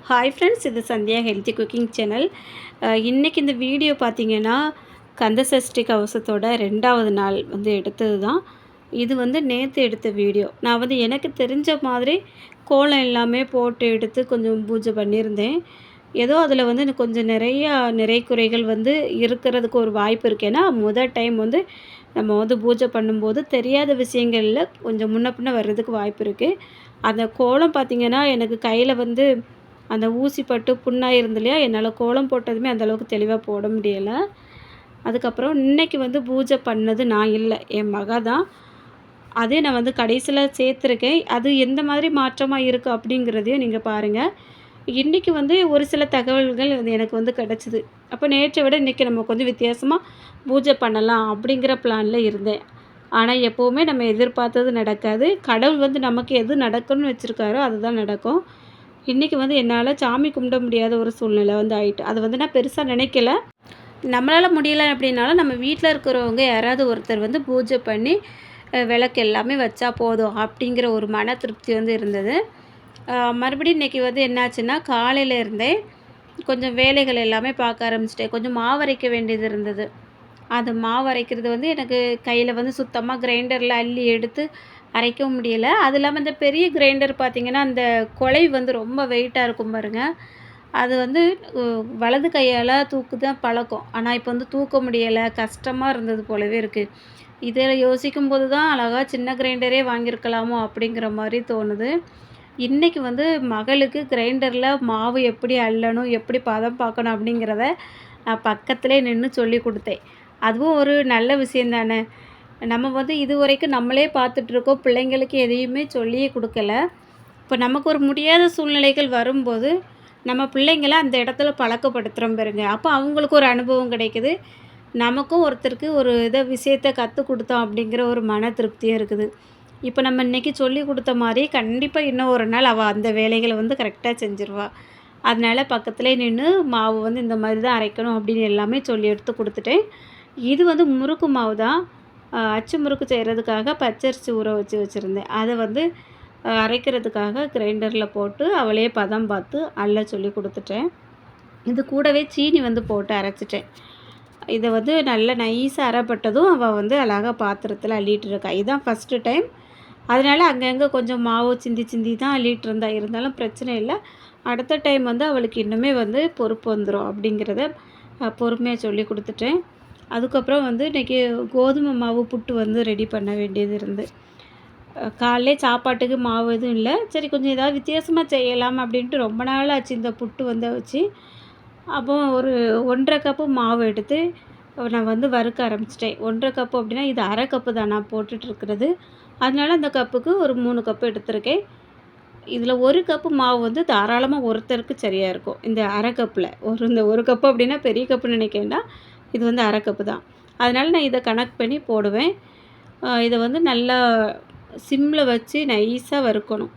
Hi friends, இது Sandhya healthy cooking channel. இன்றைக்கி இந்த வீடியோ பார்த்திங்கன்னா கந்தசஷ்டி கவசத்தோட 2வது நாள் எடுத்தது தான். இது நேற்று எடுத்த வீடியோ. நான் எனக்கு தெரிஞ்ச மாதிரி கோலம் எல்லாமே போட்டு எடுத்து கொஞ்சம் பூஜை பண்ணியிருந்தேன். ஏதோ அதில் எனக்கு கொஞ்சம் நிறையா நிறை குறைகள் இருக்கிறதுக்கு ஒரு வாய்ப்பு இருக்குது. ஏன்னா முதல் டைம் நம்ம பூஜை பண்ணும்போது தெரியாத விஷயங்களில் கொஞ்சம் முன்ன பின்ன வர்றதுக்கு வாய்ப்பு இருக்குது. அந்த கோலம் பார்த்திங்கன்னா எனக்கு கையில் அந்த ஊசி பட்டு புண்ணாக இருந்து இல்லையா, என்னால் கோலம் போட்டதுமே அந்தளவுக்கு தெளிவாக போட முடியலை. அதுக்கப்புறம் இன்றைக்கி பூஜை பண்ணது நான் இல்லை, என் மக தான். அதே நான் கடைசியில் சேர்த்துருக்கேன். அது எந்த மாதிரி மாற்றமாக இருக்குது அப்படிங்கிறதையும் நீங்கள் பாருங்கள். இன்றைக்கி ஒரு சில தகவல்கள் எனக்கு கிடச்சிது. அப்போ நேற்றை விட இன்றைக்கி நம்ம கொஞ்சம் வித்தியாசமாக பூஜை பண்ணலாம் அப்படிங்கிற பிளானில் இருந்தேன். ஆனால் எப்போவுமே நம்ம எதிர்பார்த்தது நடக்காது. கடவுள் நமக்கு எது நடக்கும்னு வச்சுருக்காரோ அதுதான் நடக்கும். இன்றைக்கி என்னால் சாமி கும்பிட முடியாத ஒரு சூழ்நிலை ஆயிட்டு. அதை நான் பெருசாக நினைக்கல. நம்மளால் முடியலை அப்படின்னாலும் நம்ம வீட்டில் இருக்கிறவங்க யாராவது ஒருத்தர் பூஜை பண்ணி விளக்கு எல்லாமே வச்சா போதும் அப்படிங்கிற ஒரு மன திருப்தி இருந்தது. மறுபடியும் இன்றைக்கி என்னாச்சுன்னா, காலையில் இருந்தே கொஞ்சம் வேலைகள் எல்லாமே பார்க்க ஆரம்பிச்சிட்டேன். கொஞ்சம் மாவு அரைக்க வேண்டியது இருந்தது. அது மாவு அரைக்கிறது எனக்கு கையில் சுத்தமாக கிரைண்டரில் அள்ளி எடுத்து அரைக்கவும் முடியலை. அது இல்லாமல் இந்த பெரிய கிரைண்டர் பார்த்திங்கன்னா, அந்த குலை ரொம்ப வெயிட்டாக இருக்கும் பாருங்கள். அது வலது கையால் தூக்கு தான் பழக்கம். ஆனால் இப்போ தூக்க முடியலை, கஷ்டமாக இருந்தது போலவே இருக்குது. இதில் யோசிக்கும்போது தான் அழகாக சின்ன கிரைண்டரே வாங்கியிருக்கலாமோ அப்படிங்கிற மாதிரி தோணுது. இன்றைக்கி மகளுக்கு கிரைண்டரில் மாவு எப்படி அள்ளணும், எப்படி பதம் பார்க்கணும் அப்படிங்கிறத நான் பக்கத்துலேயே நின்று சொல்லி கொடுத்தேன். அதுவும் ஒரு நல்ல விஷயம் தானே. நம்ம இதுவரைக்கும் நம்மளே பார்த்துட்ருக்கோம், பிள்ளைங்களுக்கு எதையுமே சொல்லியே கொடுக்கல. இப்போ நமக்கு ஒரு முடியாத சூழ்நிலைகள் வரும்போது நம்ம பிள்ளைங்கள அந்த இடத்துல பழக்கப்படுத்துகிறோம் பாருங்க. அப்போ அவங்களுக்கு ஒரு அனுபவம் கிடைக்குது, நமக்கும் ஒருத்தருக்கு ஒரு விஷயத்தை கற்றுக் கொடுத்தோம் அப்படிங்கிற ஒரு மன திருப்தியும் இருக்குது. இப்போ நம்ம இன்றைக்கி சொல்லி கொடுத்த மாதிரி கண்டிப்பாக இன்னும் ஒரு நாள் அவள் அந்த வேலைகளை கரெக்டாக செஞ்சிருவா. அதனால் பக்கத்துலேயே நின்று மாவு இந்த மாதிரி தான் அரைக்கணும் அப்படின்னு எல்லாமே சொல்லி எடுத்து கொடுத்துட்டேன். இது முறுக்கு மாவு தான். அச்சு முறுக்கு செய்கிறதுக்காக பச்சரிசி ஊற வச்சுருந்தேன். அதை அரைக்கிறதுக்காக கிரைண்டரில் போட்டு அவளே பதம் பார்த்து அள்ள சொல்லி கொடுத்துட்டேன். இது கூடவே சீனி போட்டு அரைச்சிட்டேன். இதை நல்லா நைஸாக அரைப்பட்டதும் அவள் அழகாக பாத்திரத்தில் அள்ளிட்டு இருக்கா. இதுதான் ஃபஸ்ட்டு டைம். அதனால் அங்கங்கே கொஞ்சம் மாவு சிந்தி சிந்தி தான் அள்ளிட்டு இருந்தா. இருந்தாலும் பிரச்சனை இல்லை. அடுத்த டைம் அவளுக்கு இன்னுமே பொறுப்பு வந்துடும் அப்படிங்கிறத பொறுமையாக சொல்லி கொடுத்துட்டேன். அதுக்கப்புறம் இன்றைக்கி கோதுமை மாவு புட்டு ரெடி பண்ண வேண்டியது இருந்து. காலையிலே சாப்பாட்டுக்கு மாவு எதுவும் இல்லை. சரி கொஞ்சம் ஏதாவது வித்தியாசமாக செய்யலாம் அப்படின்ட்டு ரொம்ப நாள் ஆச்சு இந்த புட்டு வச்சு. அப்போ ஒரு 1½ கப்பு மாவு எடுத்து நான் வறுக்க ஆரம்பிச்சிட்டேன். 1½ கப்பு அப்படின்னா இது 1/2 கப்பு தான் நான் போட்டுட்ருக்கிறது. அதனால அந்த கப்புக்கு ஒரு 3 கப்பு எடுத்திருக்கேன். இதில் 1 கப்பு மாவு தாராளமாக ஒருத்தருக்கு சரியாக இருக்கும். இந்த 1/2 கப்பில் இந்த 1 கப்பு அப்படின்னா பெரிய கப்புன்னு நினைக்கிறேன்டா. இது 1/2 கப்பு தான். அதனால் நான் இதை கணக்கு பண்ணி போடுவேன். இதை நல்லா சிம்மில் வச்சு நைஸாக வறுக்கணும்.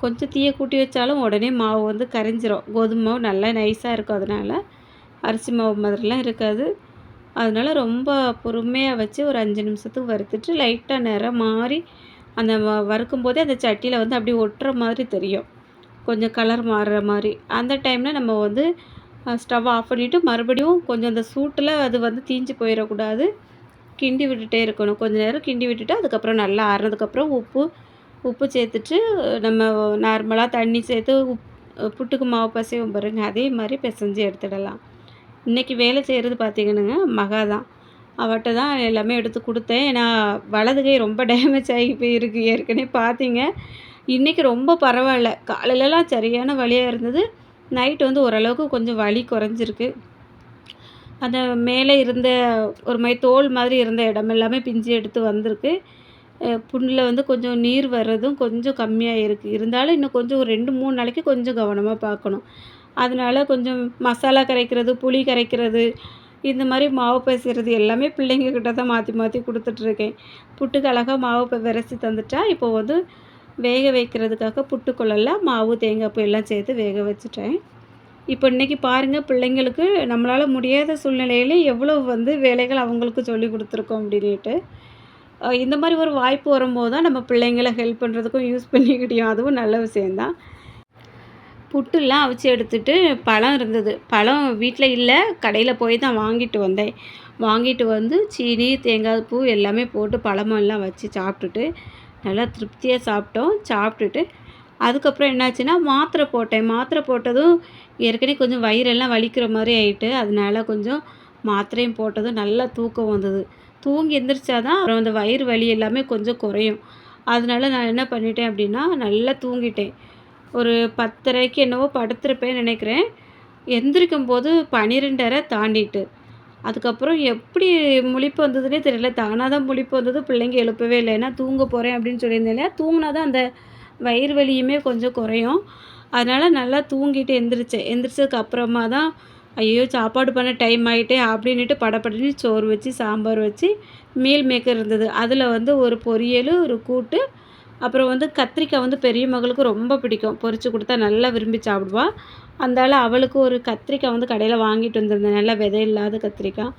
கொஞ்சம் தீயை கூட்டி வச்சாலும் உடனே மாவு கரைஞ்சிரும். கோதுமை மாவு நல்லா நைஸாக இருக்கும். அதனால் அரிசி மாவு மாதிரிலாம் இருக்காது. அதனால் ரொம்ப பொறுமையாக வச்சு ஒரு 5 நிமிஷத்துக்கு வறுத்துட்டு லைட்டாக நிறம் மாறி அந்த வறுக்கும் போதே அந்த சட்டியில் அப்படியே ஒட்டுற மாதிரி தெரியும், கொஞ்சம் கலர் மாறுற மாதிரி. அந்த டைமில் நம்ம ஸ்டவ் ஆஃப் பண்ணிவிட்டு மறுபடியும் கொஞ்சம் அந்த சூட்டில் அது தீஞ்சு போயிடக்கூடாது. கிண்டி விட்டுட்டே இருக்கணும். கொஞ்சம் நேரம் கிண்டி விட்டுட்டு அதுக்கப்புறம் நல்லா ஆறுனதுக்கப்புறம் உப்பு சேர்த்துட்டு நம்ம நார்மலாக தண்ணி சேர்த்து புட்டுக்கு மாவு பிசைவோம் பாருங்க, அதே மாதிரி பிசைஞ்சு எடுத்துடலாம். இன்றைக்கி வேலை செய்கிறது பார்த்திங்கனுங்க மகா தான். அவட்ட தான் எல்லாமே எடுத்து கொடுத்தேன். ஏன்னா வலது கை ரொம்ப டேமேஜ் ஆகி போயிருக்கு. ஏற்கனவே பார்த்தீங்க. இன்றைக்கி ரொம்ப பரவாயில்ல. காலையிலலாம் சரியான வலியாக இருந்தது. நைட்டு ஓரளவுக்கு கொஞ்சம் வலி குறைஞ்சிருக்கு. அந்த மேலே இருந்த ஒரு மாதிரி தோல் மாதிரி இருந்த இடம் எல்லாமே பிஞ்சு எடுத்து வந்திருக்கு. புண்ணில் கொஞ்சம் நீர் வர்றதும் கொஞ்சம் கம்மியாக இருக்குது. இருந்தாலும் இன்னும் கொஞ்சம் ஒரு 2-3 நாளைக்கு கொஞ்சம் கவனமாக பார்க்கணும். அதனால் கொஞ்சம் மசாலா கரைக்கிறது, புளி கரைக்கிறது, இந்த மாதிரி மாவு பிசைறது எல்லாமே பிள்ளைங்கக்கிட்ட தான் மாற்றி மாற்றி கொடுத்துட்ருக்கேன். புட்டுக்கு அழகாக மாவு விரைச்சி தந்துட்டா. இப்போ வேக வைக்கிறதுக்காக புட்டுக்குள்ளெல்லாம் மாவு தேங்காய் பூ எல்லாம் சேர்த்து வேக வச்சுட்டேன். இப்போ இன்றைக்கி பாருங்கள், பிள்ளைங்களுக்கு நம்மளால் முடியாத சூழ்நிலையிலே எவ்வளோ வேலைகள் அவங்களுக்கு சொல்லி கொடுத்துருக்கோம் அப்படின்ட்டு. இந்த மாதிரி ஒரு வாய்ப்பு வரும்போது தான் நம்ம பிள்ளைங்களை ஹெல்ப் பண்ணுறதுக்கும் யூஸ் பண்ணிக்கிட்டோம். அதுவும் நல்ல விஷயந்தான். புட்டுலாம் அவிச்சு எடுத்துட்டு பழம் இருந்தது. பழம் வீட்ல இல்ல. கடையில போய் தான் வாங்கிட்டு வந்தேன். வாங்கிட்டு வந்து சீனி, தேங்காய் பூ எல்லாமே போட்டு பழமெல்லாம் வச்சு சாப்பிட்டுட்டு, நல்லா திருப்தியா சாப்பிட்டோம். சாப்பிட்டுட்டு அதுக்கப்புறம் என்னாச்சுன்னா, மாத்திரை போட்டேன். மாத்திரை போட்டதும் ஏற்கனவே கொஞ்சம் வயிறெல்லாம் வலிக்கிற மாரி ஆயிட்டு, அதனால கொஞ்சம் மாத்திரையும் போட்டதும் நல்லா தூக்கம் வந்தது. தூங்கி எந்திரிச்சா தான் அப்புறம் அந்த வயிறு வலி எல்லாமே கொஞ்சம் குறையும். அதனால நான் என்ன பண்ணிட்டேன் அப்படின்னா, நல்லா தூங்கிட்டேன். ஒரு 10:30க்கு என்னவோ படுத்திருப்பேன்னு நெனைக்கிறேன். எந்திரிக்கும்போது 12:30 தாண்டிட்டு. அதுக்கப்புறம் எப்படி முழிப்பு வந்ததுன்னே தெரியல. தானா தான் முழிப்பு வந்தது. பிள்ளைங்க எழுப்பவே இல்ல. ஏன்னா தூங்க போறேன் அப்படின்னு சொல்லியிருந்தேன் இல்லையா? தூங்குனா தான் அந்த வயிறு வலியுமே கொஞ்சம் குறையும். அதனால நல்லா தூங்கிட்டு எந்திரிச்சேன். எந்திரிச்சதுக்கு அப்புறமா தான், ஐயய்யோ! சாப்பாடு பண்ண டைம் ஆயிட்டே அப்படின்னுட்டு படபடன்னு சோறு வச்சு, சாம்பார் வச்சு, மீல் மேக்கர் இருந்தது. அதில வந்து ஒரு பொரியலு, ஒரு கூட்டு, அப்புறம் வந்து கத்திரிக்காய் வந்து பெரிய மகளுக்கு ரொம்ப பிடிக்கும். பொரிச்சு குடுத்தா நல்லா விரும்பி சாப்பிடுவா. அந்தால அவளுக்கு ஒரு கத்திரிக்காய் வந்து கடையில வாங்கிட்டு வந்திருந்தேன். நல்லா விதை இல்லாத கத்திரிக்காய்.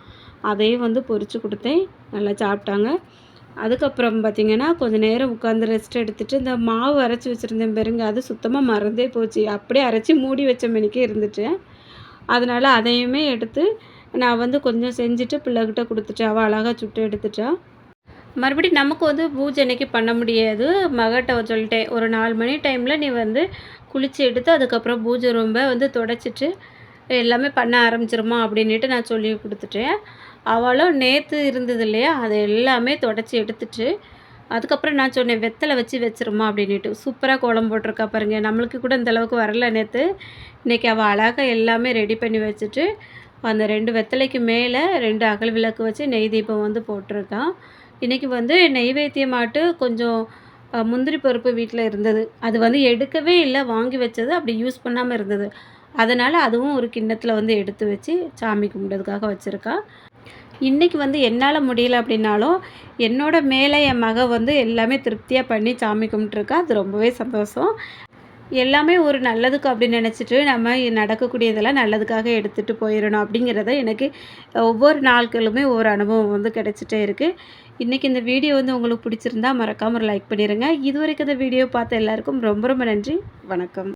அதையும் வந்து பொரிச்சு குடுத்தேன். நல்லா சாப்பிட்டாங்க. அதுக்கப்புறம் பார்த்திங்கன்னா, கொஞ்சம் நேரம் உட்காந்து ரெஸ்ட் எடுத்துட்டு, இந்த மாவு அரைச்சி வச்சுருந்தேன் பாருங்க, அது சுத்தமா மறந்தே போச்சு. அப்படியே அரைச்சி மூடி வச்ச மேனிக்கே இருந்துச்சு. அதனால அதையுமே எடுத்து நான் வந்து கொஞ்சம் செஞ்சுட்டு பிள்ளைகிட்ட குடுத்துட்டேன். அவ அழகா சுட்டு எடுத்துட்டா. மறுபடியும் நமக்கு வந்து பூஜை அன்னைக்கு பண்ண முடியாது. மகட்ட சொல்லிட்டேன், "ஒரு 4 மணி டைம்ல நீ வந்து குளிச்சு எடுத்து, அதுக்கப்புறம் பூஜை ரூம்ப வந்து தொடச்சிட்டு, எல்லாமே பண்ண ஆரம்பிச்சிருமா" அப்படின்னுட்டு நான் சொல்லி குடுத்துட்டேன். அவளும் நேத்து இருந்தது இல்லையா, அத எல்லாமே தொடச்சி எடுத்துட்டு, அதுக்கப்புறம் நான் சொன்னேன், "வெத்தல வச்சு வச்சுருமா" அப்படின்னுட்டு. சூப்பரா கோலம் போட்டிருக்கா பாருங்க. நம்மளுக்கு கூட இந்த அளவுக்கு வரல நேத்து. இன்னைக்கு அவ அழகா எல்லாமே ரெடி பண்ணி வச்சுட்டு, அந்த 2 வெத்தலைக்கு மேல 2 அகல் விளக்கு வச்சு நெய் தீபம் வந்து போட்டிருக்கா. இன்னைக்கு வந்து நெய்வேத்தியமாட்டு கொஞ்சம் முந்திரி பருப்பு வீட்ல இருந்தது. அது வந்து எடுக்கவே இல்ல. வாங்கி வச்சது அப்படி யூஸ் பண்ணாம இருந்தது. அதனால அதுவும் ஒரு கிண்ணத்துல வந்து எடுத்து வச்சு சாமி கும்பிடுறதுக்காக வச்சிருக்கா. இன்னைக்கு வந்து என்னால முடியல அப்படின்னாலும், என்னோட மேல என் மக வந்து எல்லாமே திருப்தியா பண்ணி சாமி கும்பிட்டுருக்கா. அது ரொம்பவே சந்தோஷம். எல்லாமே ஒரு நல்லதுக்கு அப்படின்னு நினச்சிட்டு, நம்ம நடக்கக்கூடியதெல்லாம் நல்லதுக்காக எடுத்துட்டு போயிறணும் அப்படிங்கிறத எனக்கு ஒவ்வொரு நாட்களுமே ஒவ்வொரு அனுபவம் வந்து கிடைச்சிட்டே இருக்கு. இன்றைக்கி இந்த வீடியோ வந்து உங்களுக்கு பிடிச்சிருந்தா மறக்காம ஒரு லைக் பண்ணிடுங்க. இதுவரைக்கும் இந்த வீடியோ பார்த்த எல்லாருக்கும் ரொம்ப ரொம்ப நன்றி. வணக்கம்.